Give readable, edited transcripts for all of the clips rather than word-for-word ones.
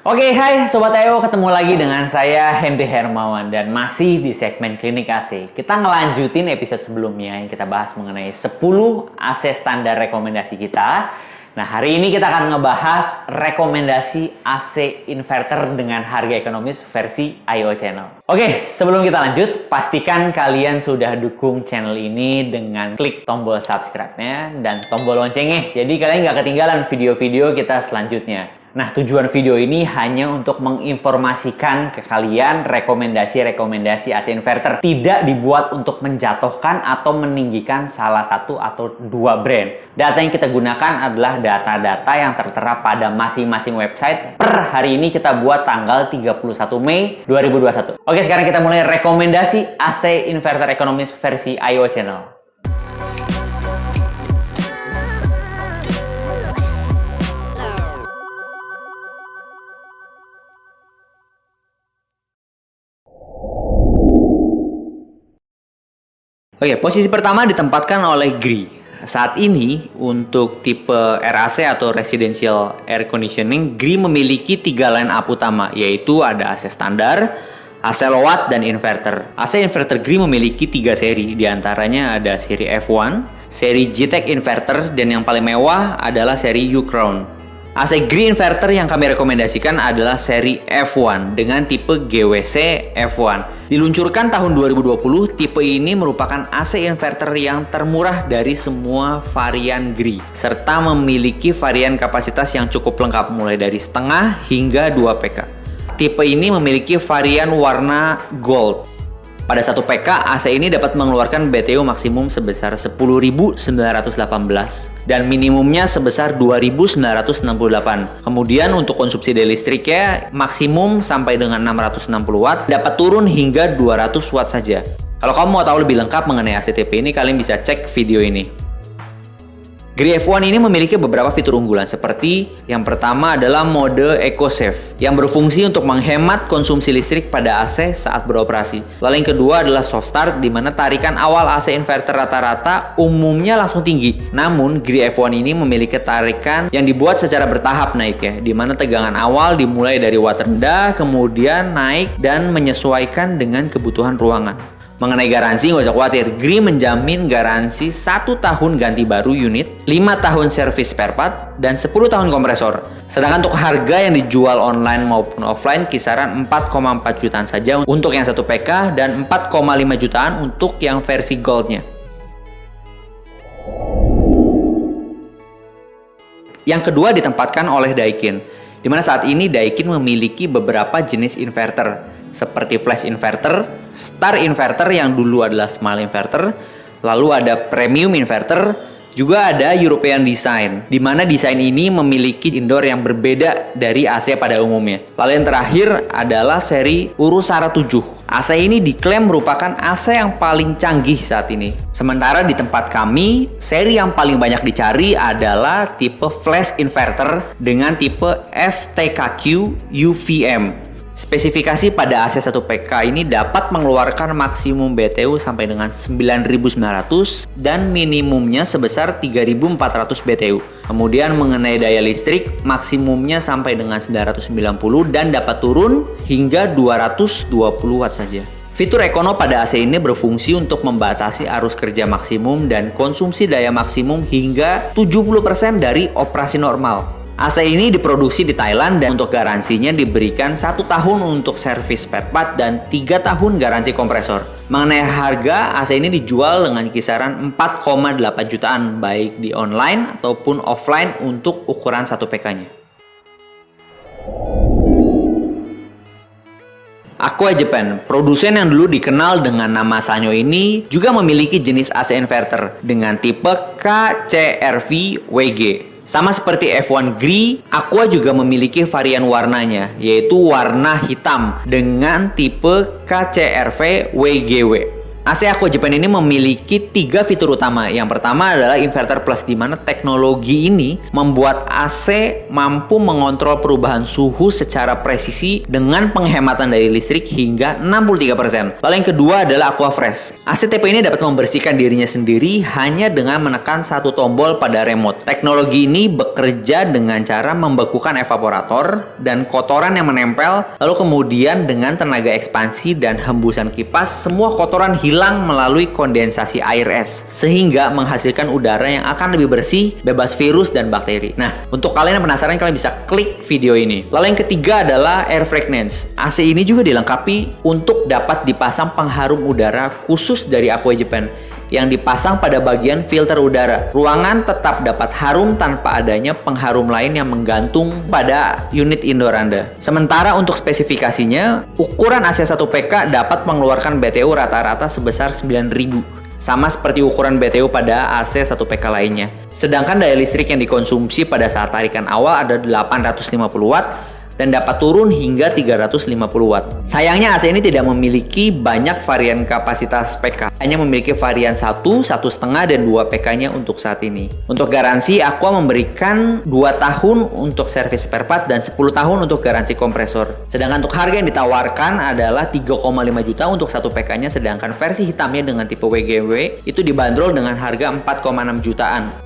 Oke, hai Sobat Ayo, ketemu lagi dengan saya Hendy Hermawan dan masih di segmen Klinik AC. Kita ngelanjutin episode sebelumnya yang kita bahas mengenai 10 AC standar rekomendasi kita. Nah, hari ini kita akan ngebahas rekomendasi AC inverter dengan harga ekonomis versi IO Channel. Oke, sebelum kita lanjut, pastikan kalian sudah dukung channel ini dengan klik tombol subscribe-nya dan tombol loncengnya. Jadi kalian nggak ketinggalan video-video kita selanjutnya. Nah, tujuan video ini hanya untuk menginformasikan ke kalian rekomendasi-rekomendasi AC inverter. Tidak dibuat untuk menjatuhkan atau meninggikan salah satu atau dua brand. Data yang kita gunakan adalah data-data yang tertera pada masing-masing website. Per hari ini kita buat tanggal 31 Mei 2021. Oke, sekarang kita mulai rekomendasi AC inverter ekonomis versi IO Channel. Oke, posisi pertama ditempatkan oleh GRI. Saat ini, untuk tipe RAC atau Residential Air Conditioning, GRI memiliki 3 line up utama, yaitu ada AC standar, AC low watt, dan inverter. AC inverter GRI memiliki 3 seri, diantaranya ada seri F1, seri GTEC inverter, dan yang paling mewah adalah seri U-Crown. AC GRI inverter yang kami rekomendasikan adalah seri F1 dengan tipe GWC F1. Diluncurkan tahun 2020, tipe ini merupakan AC inverter yang termurah dari semua varian GRI, serta memiliki varian kapasitas yang cukup lengkap mulai dari setengah hingga 2 PK. Tipe ini memiliki varian warna gold. Pada 1 PK, AC ini dapat mengeluarkan BTU maksimum sebesar 10.918 dan minimumnya sebesar 2.968. Kemudian untuk konsumsi daya listriknya maksimum sampai dengan 660 Watt, dapat turun hingga 200 Watt saja. Kalau kamu mau tahu lebih lengkap mengenai AC tipe ini, kalian bisa cek video ini. GRI F1 ini memiliki beberapa fitur unggulan seperti yang pertama adalah mode EcoSafe yang berfungsi untuk menghemat konsumsi listrik pada AC saat beroperasi. Lalu yang kedua adalah soft start di mana tarikan awal AC inverter rata-rata umumnya langsung tinggi. Namun GRI F1 ini memiliki tarikan yang dibuat secara bertahap naik ya, di mana tegangan awal dimulai dari watt rendah kemudian naik dan menyesuaikan dengan kebutuhan ruangan. Mengenai garansi, nggak usah khawatir. GRI menjamin garansi 1 tahun ganti baru unit, 5 tahun servis spare part, dan 10 tahun kompresor. Sedangkan untuk harga yang dijual online maupun offline kisaran 4,4 jutaan saja untuk yang 1 PK dan 4,5 jutaan untuk yang versi goldnya. Yang kedua ditempatkan oleh Daikin, di mana saat ini Daikin memiliki beberapa jenis inverter seperti flash inverter, star inverter yang dulu adalah small inverter, lalu ada premium inverter, juga ada European design, di mana desain ini memiliki indoor yang berbeda dari AC pada umumnya. Lalu yang terakhir adalah seri Urusara 7. AC ini diklaim merupakan AC yang paling canggih saat ini. Sementara di tempat kami, seri yang paling banyak dicari adalah tipe flash inverter dengan tipe FTKQ UVM. Spesifikasi pada AC 1 PK ini dapat mengeluarkan maksimum BTU sampai dengan 9.900 dan minimumnya sebesar 3.400 BTU. Kemudian mengenai daya listrik, maksimumnya sampai dengan 990 dan dapat turun hingga 220 Watt saja. Fitur Econo pada AC ini berfungsi untuk membatasi arus kerja maksimum dan konsumsi daya maksimum hingga 70% dari operasi normal. AC ini diproduksi di Thailand dan untuk garansinya diberikan 1 tahun untuk servis spare part dan 3 tahun garansi kompresor. Mengenai harga, AC ini dijual dengan kisaran 4,8 jutaan baik di online ataupun offline untuk ukuran 1 PK-nya. Aqua Japan, produsen yang dulu dikenal dengan nama Sanyo ini juga memiliki jenis AC inverter dengan tipe KCRV WG. Sama seperti F1 GRI, Aqua juga memiliki varian warnanya, yaitu warna hitam dengan tipe KCRV WGW. AC Aqua Japan ini memiliki 3 fitur utama. Yang pertama adalah inverter plus, di mana teknologi ini membuat AC mampu mengontrol perubahan suhu secara presisi dengan penghematan daya listrik hingga 63%. Lalu yang kedua adalah Aqua Fresh. AC TP ini dapat membersihkan dirinya sendiri hanya dengan menekan satu tombol pada remote. Teknologi ini bekerja dengan cara membekukan evaporator dan kotoran yang menempel, lalu kemudian dengan tenaga ekspansi dan hembusan kipas, semua kotoran hilang melalui kondensasi air es, sehingga menghasilkan udara yang akan lebih bersih, bebas virus dan bakteri. Nah, untuk kalian yang penasaran, kalian bisa klik video ini. Lalu yang ketiga adalah Air Fragrance. AC ini juga dilengkapi untuk dapat dipasang pengharum udara khusus dari Aqua Japan yang dipasang pada bagian filter udara. Ruangan tetap dapat harum tanpa adanya pengharum lain yang menggantung pada unit indoor Anda. Sementara untuk spesifikasinya, ukuran AC 1PK dapat mengeluarkan BTU rata-rata sebesar 9.000. Sama seperti ukuran BTU pada AC 1PK lainnya. Sedangkan daya listrik yang dikonsumsi pada saat tarikan awal ada 850 watt dan dapat turun hingga 350 watt. Sayangnya AC ini tidak memiliki banyak varian kapasitas PK. Hanya memiliki varian 1, 1,5, dan 2 PK-nya untuk saat ini. Untuk garansi, Aqua memberikan 2 tahun untuk servis spare part dan 10 tahun untuk garansi kompresor. Sedangkan untuk harga yang ditawarkan adalah 3,5 juta untuk 1 PK-nya, sedangkan versi hitamnya dengan tipe WGW itu dibanderol dengan harga 4,6 jutaan.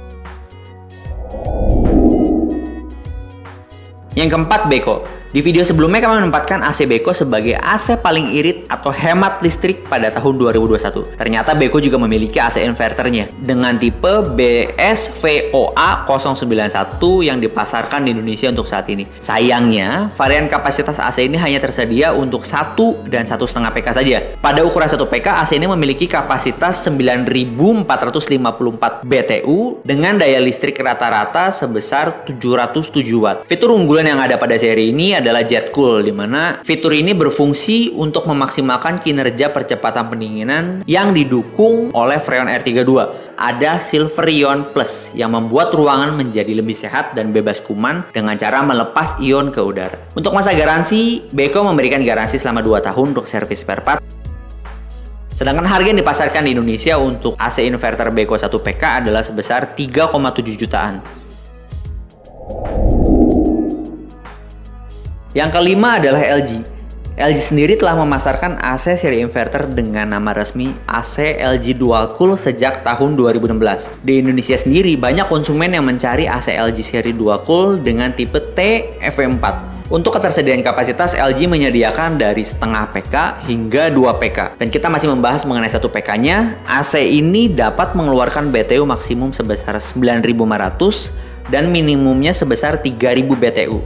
Yang keempat, Beko. Di video sebelumnya kami menempatkan AC Beko sebagai AC paling irit atau hemat listrik pada tahun 2021. Ternyata Beko juga memiliki AC inverternya dengan tipe BSVOA091 yang dipasarkan di Indonesia untuk saat ini. Sayangnya, varian kapasitas AC ini hanya tersedia untuk 1 dan 1,5 PK saja. Pada ukuran 1 PK, AC ini memiliki kapasitas 9.454 BTU dengan daya listrik rata-rata sebesar 707 watt. Fitur unggulan yang ada pada seri ini adalah Jet Cool, di mana fitur ini berfungsi untuk memaksimalkan kinerja percepatan pendinginan yang didukung oleh Freon R32. Ada Silver Ion Plus yang membuat ruangan menjadi lebih sehat dan bebas kuman dengan cara melepas ion ke udara. Untuk masa garansi, Beko memberikan garansi selama 2 tahun untuk servis spare part. Sedangkan harga yang dipasarkan di Indonesia untuk AC inverter Beko 1 PK adalah sebesar 3,7 jutaan. Yang kelima adalah LG. LG sendiri telah memasarkan AC seri inverter dengan nama resmi AC LG Dual Cool sejak tahun 2016. Di Indonesia sendiri, banyak konsumen yang mencari AC LG seri Dual Cool dengan tipe TFV4. Untuk ketersediaan kapasitas, LG menyediakan dari setengah PK hingga 2 PK. Dan kita masih membahas mengenai 1 PK-nya. AC ini dapat mengeluarkan BTU maksimum sebesar 9.500 dan minimumnya sebesar 3.000 BTU.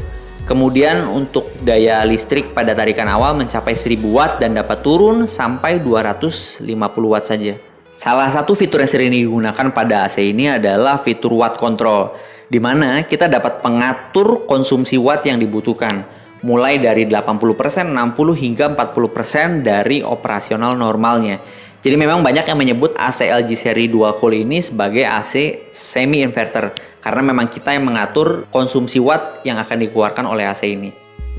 Kemudian untuk daya listrik pada tarikan awal mencapai 1000 watt dan dapat turun sampai 250 watt saja. Salah satu fitur yang sering digunakan pada AC ini adalah fitur watt control, di mana kita dapat mengatur konsumsi watt yang dibutuhkan, mulai dari 80%, 60 hingga 40% dari operasional normalnya. Jadi memang banyak yang menyebut AC LG seri Dual Cool ini sebagai AC semi inverter, karena memang kita yang mengatur konsumsi watt yang akan dikeluarkan oleh AC ini.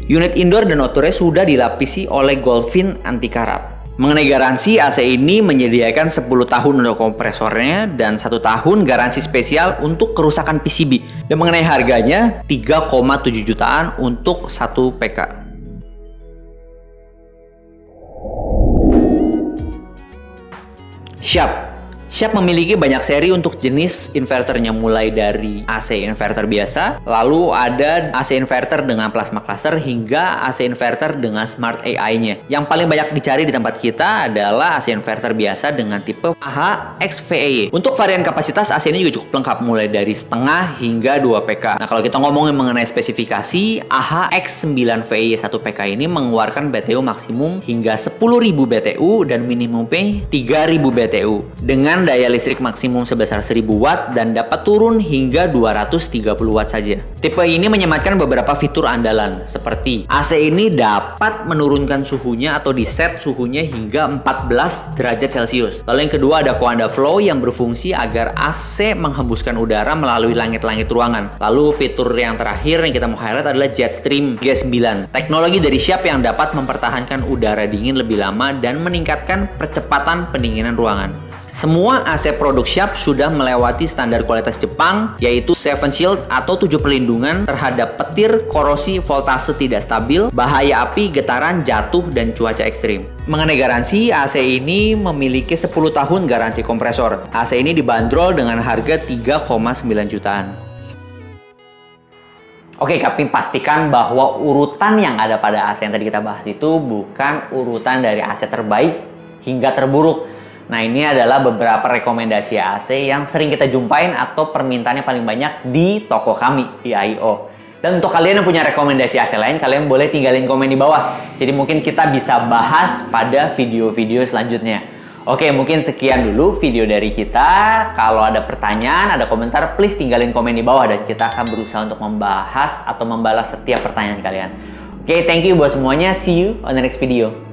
Unit indoor dan outdoor sudah dilapisi oleh Goldfin anti karat. Mengenai garansi, AC ini menyediakan 10 tahun untuk kompresornya dan 1 tahun garansi spesial untuk kerusakan PCB. Dan mengenai harganya, 3,7 jutaan untuk 1 PK. Sharp memiliki banyak seri untuk jenis inverternya, mulai dari AC inverter biasa, lalu ada AC inverter dengan plasma cluster hingga AC inverter dengan smart AI-nya. Yang paling banyak dicari di tempat kita adalah AC inverter biasa dengan tipe AHA XVAE. Untuk varian kapasitas, AC ini juga cukup lengkap, mulai dari setengah hingga 2 PK. Nah, kalau kita ngomongin mengenai spesifikasi, AHA X9VAE 1 PK ini mengeluarkan BTU maksimum hingga 10.000 BTU dan minimumnya 3.000 BTU dengan dengan daya listrik maksimum sebesar 1000 watt dan dapat turun hingga 230 watt saja. Tipe ini menyematkan beberapa fitur andalan seperti AC ini dapat menurunkan suhunya atau diset suhunya hingga 14 derajat Celcius. Lalu yang kedua ada Coanda Flow yang berfungsi agar AC menghembuskan udara melalui langit-langit ruangan. Lalu fitur yang terakhir yang kita mau highlight adalah Jetstream G9. Teknologi dari Sharp yang dapat mempertahankan udara dingin lebih lama dan meningkatkan percepatan pendinginan ruangan. Semua AC produk Sharp sudah melewati standar kualitas Jepang, yaitu 7 Shield atau 7 perlindungan terhadap petir, korosi, voltase tidak stabil, bahaya api, getaran, jatuh, dan cuaca ekstrim. Mengenai garansi, AC ini memiliki 10 tahun garansi kompresor. AC ini dibanderol dengan harga 3,9 jutaan. Oke, tapi pastikan bahwa urutan yang ada pada AC yang tadi kita bahas itu bukan urutan dari AC terbaik hingga terburuk. Nah, ini adalah beberapa rekomendasi AC yang sering kita jumpain atau permintaannya paling banyak di toko kami di AIO. Dan untuk kalian yang punya rekomendasi AC lain, kalian boleh tinggalin komen di bawah. Jadi mungkin kita bisa bahas pada video-video selanjutnya. Oke, mungkin sekian dulu video dari kita. Kalau ada pertanyaan, ada komentar, please tinggalin komen di bawah dan kita akan berusaha untuk membahas atau membalas setiap pertanyaan kalian. Oke, thank you buat semuanya. See you on the next video.